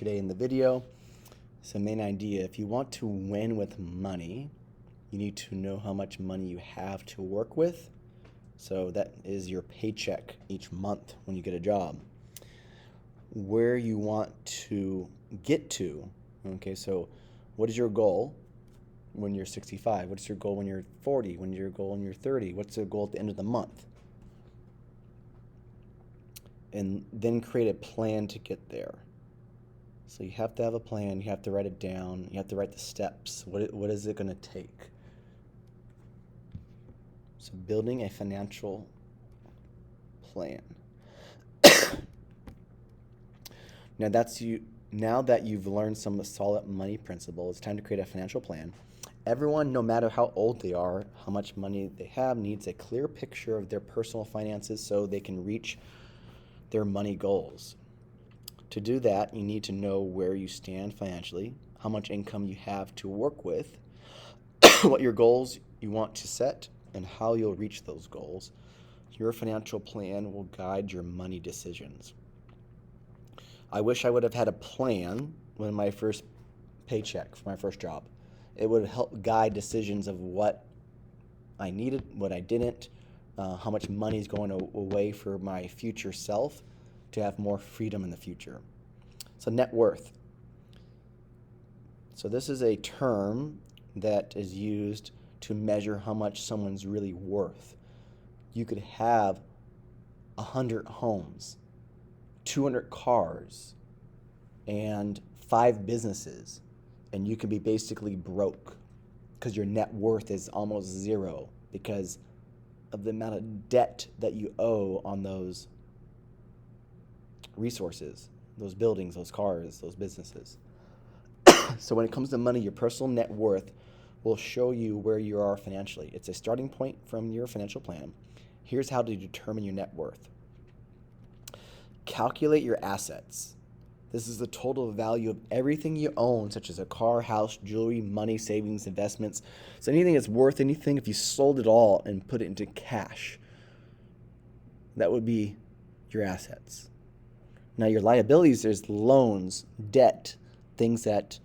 yesterday in the video. So main idea, if you want to win with money, you need to know how much money you have to work with. So that is your paycheck each month when you get a job. Where you want to get to, okay, so what is your goal when you're 65? What's your goal when you're 40? What's your goal when you're 30? What's the goal at the end of the month? And then create a plan to get there. So you have to have a plan, you have to write it down, you have to write the steps. What is it going to take? So building a financial plan. Now that you've learned some solid money principles, it's time to create a financial plan. Everyone, no matter how old they are, how much money they have, needs a clear picture of their personal finances so they can reach their money goals. To do that, you need to know where you stand financially, how much income you have to work with, what your goals you want to set, and how you'll reach those goals. Your financial plan will guide your money decisions. I wish I would have had a plan when my first paycheck for my first job. It would help guide decisions of what I needed, what I didn't, how much money is going away for my future self to have more freedom in the future. So net worth. So this is a term that is used to measure how much someone's really worth. You could have 100 homes, 200 cars, and 5 businesses, and you could be basically broke because your net worth is almost zero because of the amount of debt that you owe on those resources, those buildings, those cars, those businesses. So when it comes to money, your personal net worth will show you where you are financially. It's a starting point from your financial plan. Here's how to determine your net worth. Calculate your assets. This is the total value of everything you own, such as a car, house, jewelry, money, savings, investments. So anything that's worth anything, if you sold it all and put it into cash, that would be your assets. Now your liabilities, there's loans, debt, things that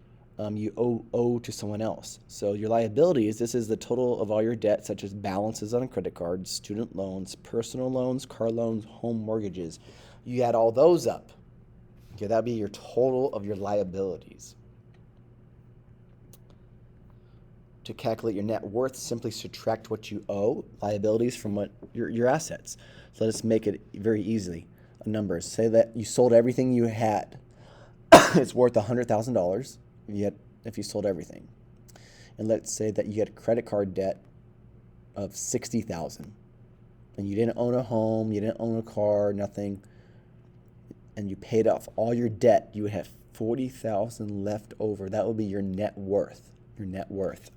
you owe to someone else. So your liabilities, this is the total of all your debt, such as balances on a credit card, student loans, personal loans, car loans, home mortgages. You add all those up. Okay, that'd be your total of your liabilities. To calculate your net worth, simply subtract what you owe, liabilities, from what your assets. So let's make it very easily. Numbers. Say that you sold everything you had. It's worth $100,000 if you sold everything. And let's say that you had credit card debt of $60,000, and you didn't own a home, you didn't own a car, nothing, and you paid off all your debt. You would have $40,000 left over. That would be your net worth. Your net worth.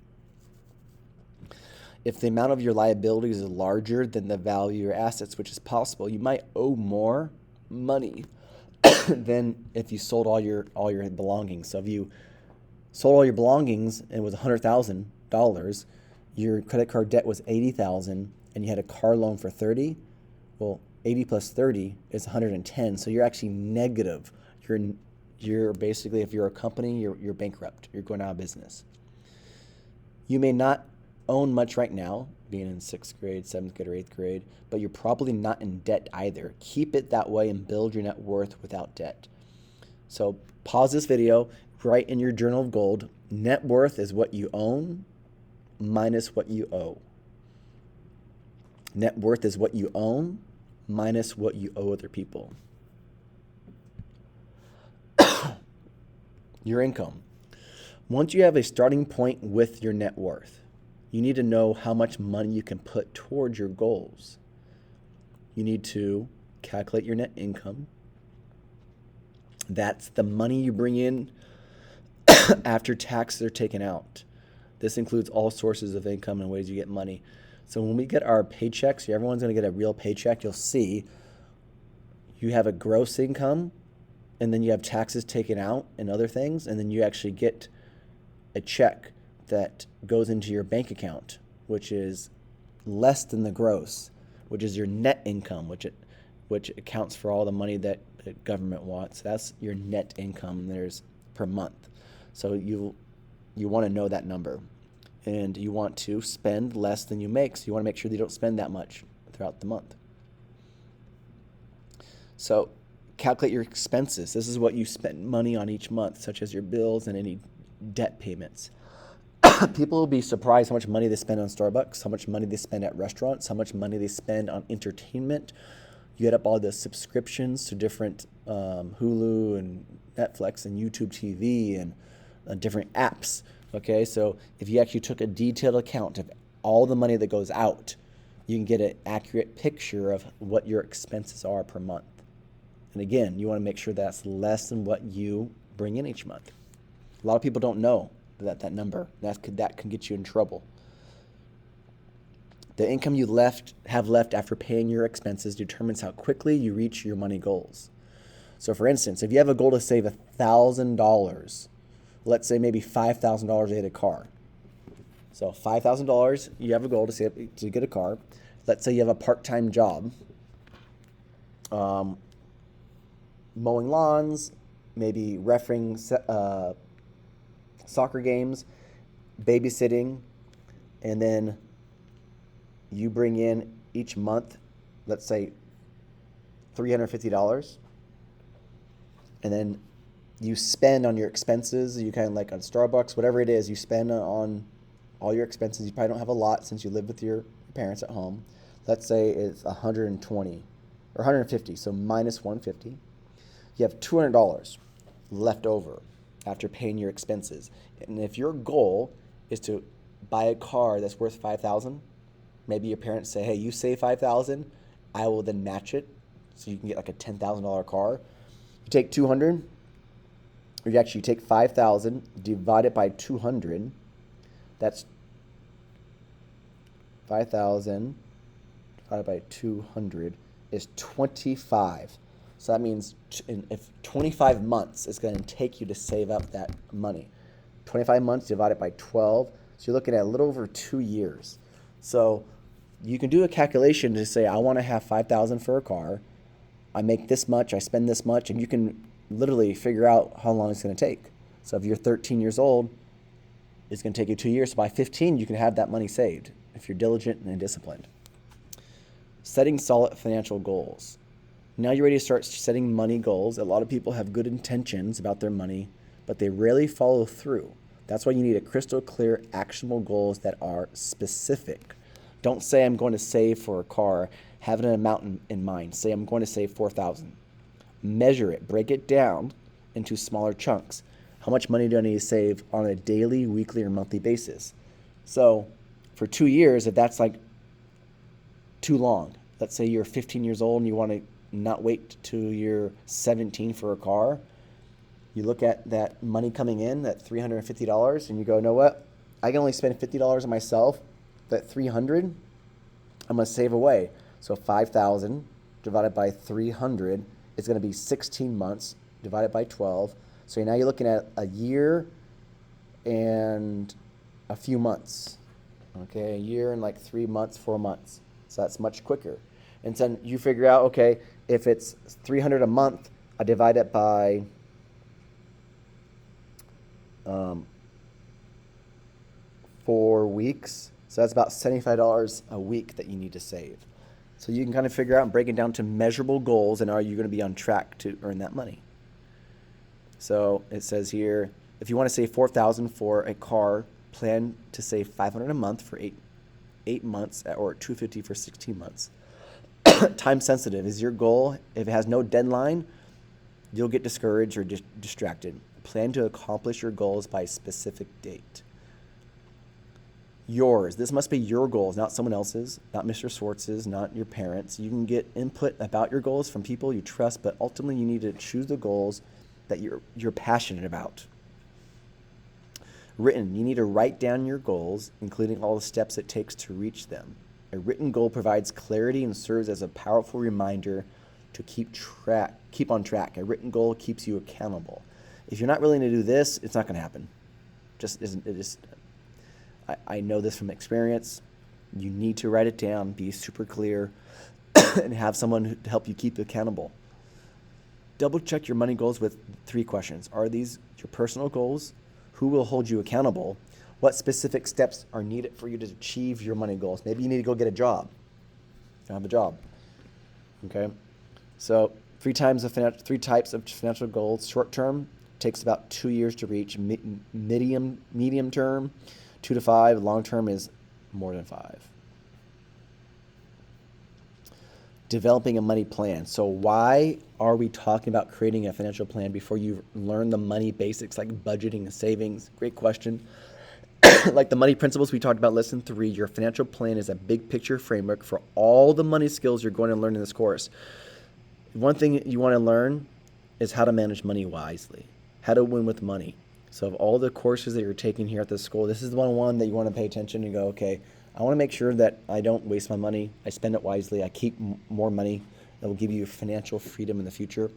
If the amount of your liabilities is larger than the value of your assets, which is possible, you might owe more money than if you sold all your belongings. So if you sold all your belongings and it was $100,000, your credit card debt was $80,000, and you had a car loan for $30,000. Well, 80 plus 30 is 110. So you're actually negative. You're basically, if you're a company, you're bankrupt. You're going out of business. You may not own much right now, being in 6th grade, 7th grade, or 8th grade, but you're probably not in debt either. Keep it that way and build your net worth without debt. So pause this video, write in your journal of gold, net worth is what you own minus what you owe. Net worth is what you own minus what you owe other people. Your income. Once you have a starting point with your net worth, you need to know how much money you can put towards your goals. You need to calculate your net income. That's the money you bring in after taxes are taken out. This includes all sources of income and ways you get money. So when we get our paychecks, everyone's going to get a real paycheck. You'll see you have a gross income, and then you have taxes taken out and other things, and then you actually get a check that goes into your bank account, which is less than the gross, which is your net income, which accounts for all the money that the government wants. That's your net income there's per month. So you want to know that number. And you want to spend less than you make. So you want to make sure that you don't spend that much throughout the month. So calculate your expenses. This is what you spend money on each month, such as your bills and any debt payments. People will be surprised how much money they spend on Starbucks, how much money they spend at restaurants, how much money they spend on entertainment. You add up all the subscriptions to different Hulu and Netflix and YouTube TV and different apps. Okay, so if you actually took a detailed account of all the money that goes out, you can get an accurate picture of what your expenses are per month. And again, you want to make sure that's less than what you bring in each month. A lot of people don't know that number. That can get you in trouble. The income you have left after paying your expenses determines how quickly you reach your money goals. So for instance, if you have a goal to save $1,000, let's say maybe $5,000 to get a car. So $5,000, you have a goal to get a car. Let's say you have a part-time job, mowing lawns, maybe refereeing soccer games, babysitting, and then you bring in each month, let's say $350, and then you spend on your expenses. You kind of like on Starbucks, whatever it is, you spend on all your expenses. You probably don't have a lot since you live with your parents at home. Let's say it's 120 or 150, so minus 150. You have $200 left over after paying your expenses. And if your goal is to buy a car that's worth $5,000, maybe your parents say, hey, you save $5,000, I will then match it so you can get like a $10,000 car. You take 200, or you actually take 5,000, divide it by 200. That's 5,000 divided by 200 is 25. So that means if 25 months is going to take you to save up that money. 25 months divided by 12, so you're looking at a little over 2 years. So you can do a calculation to say, I want to have 5,000 for a car. I make this much, I spend this much, and you can literally figure out how long it's going to take. So if you're 13 years old, it's going to take you 2 years. So by 15, you can have that money saved if you're diligent and disciplined. Setting solid financial goals. Now you're ready to start setting money goals. A lot of people have good intentions about their money, but they rarely follow through. That's why you need a crystal clear, actionable goals that are specific. Don't say I'm going to save for a car. Have an amount in mind. Say I'm going to save $4,000. Measure it. Break it down into smaller chunks. How much money do I need to save on a daily, weekly, or monthly basis? So for 2 years, if that's like too long, let's say you're 15 years old and you want to not wait till you're 17 for a car, you look at that money coming in, that $350, and you go, you know what? I can only spend $50 on myself. That $300, I'm going to save away. So 5,000 divided by 300 is going to be 16 months divided by 12. So now you're looking at a year and a few months. Okay, a year and like 3 months, 4 months. So that's much quicker. And then you figure out, okay, if it's $300 a month, I divide it by 4 weeks. So that's about $75 a week that you need to save. So you can kind of figure out and break it down to measurable goals, and are you going to be on track to earn that money? So it says here, if you want to save $4,000 for a car, plan to save $500 a month for eight months, or $250 for 16 months. Time sensitive is your goal. If it has no deadline, you'll get discouraged or distracted. Plan to accomplish your goals by a specific date. Yours. This must be your goals, not someone else's, not Mr. Swartz's, not your parents. You can get input about your goals from people you trust, but ultimately you need to choose the goals that you're passionate about. Written. You need to write down your goals, including all the steps it takes to reach them. A written goal provides clarity and serves as a powerful reminder to keep on track. A written goal keeps you accountable. If you're not willing to do this, it's not going to happen. I know this from experience. You need to write it down, be super clear, and have someone to help you keep accountable. Double check your money goals with 3 questions. Are these your personal goals? Who will hold you accountable? What specific steps are needed for you to achieve your money goals? Maybe you need to go get a job. You don't have a job. Okay? So 3 types of financial goals. Short term takes about 2 years to reach. Medium term, 2 to 5. Long term is more than 5. Developing a money plan. So why are we talking about creating a financial plan before you learn the money basics like budgeting and savings? Great question. Like the money principles we talked about, lesson 3, your financial plan is a big picture framework for all the money skills you're going to learn in this course. One thing you want to learn is how to manage money wisely, how to win with money. So of all the courses that you're taking here at this school, this is the one that you want to pay attention and go, okay, I want to make sure that I don't waste my money. I spend it wisely. I keep more money that will give you financial freedom in the future.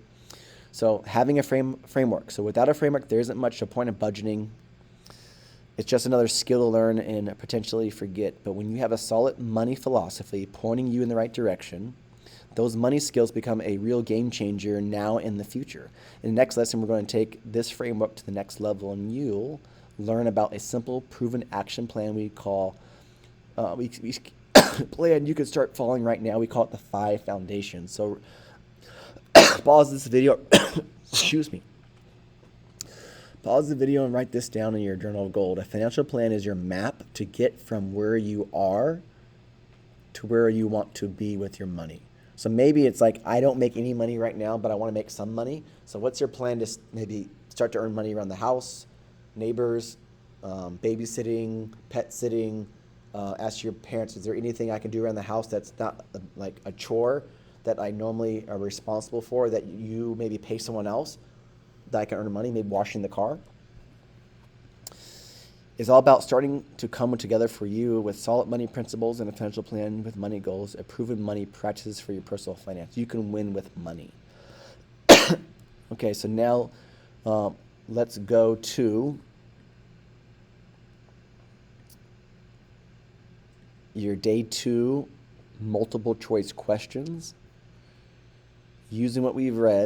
So having a framework. So without a framework, there isn't much a point of budgeting. It's just another skill to learn and potentially forget. But when you have a solid money philosophy pointing you in the right direction, those money skills become a real game changer now and in the future. In the next lesson, we're going to take this framework to the next level, and you'll learn about a simple, proven action plan we call plan you can start following right now. We call it the 5 foundations. So pause this video. Excuse me. Pause the video and write this down in your journal of gold. A financial plan is your map to get from where you are to where you want to be with your money. So maybe it's like, I don't make any money right now, but I want to make some money. So what's your plan to maybe start to earn money around the house, neighbors, babysitting, pet sitting? Ask your parents, is there anything I can do around the house that's not like a chore that I normally are responsible for, that you maybe pay someone else that I can earn money, maybe washing the car? It's all about starting to come together for you with solid money principles and a financial plan with money goals, a proven money practices for your personal finance. You can win with money. Okay, so now let's go to your day 2 multiple choice questions. Using what we've read,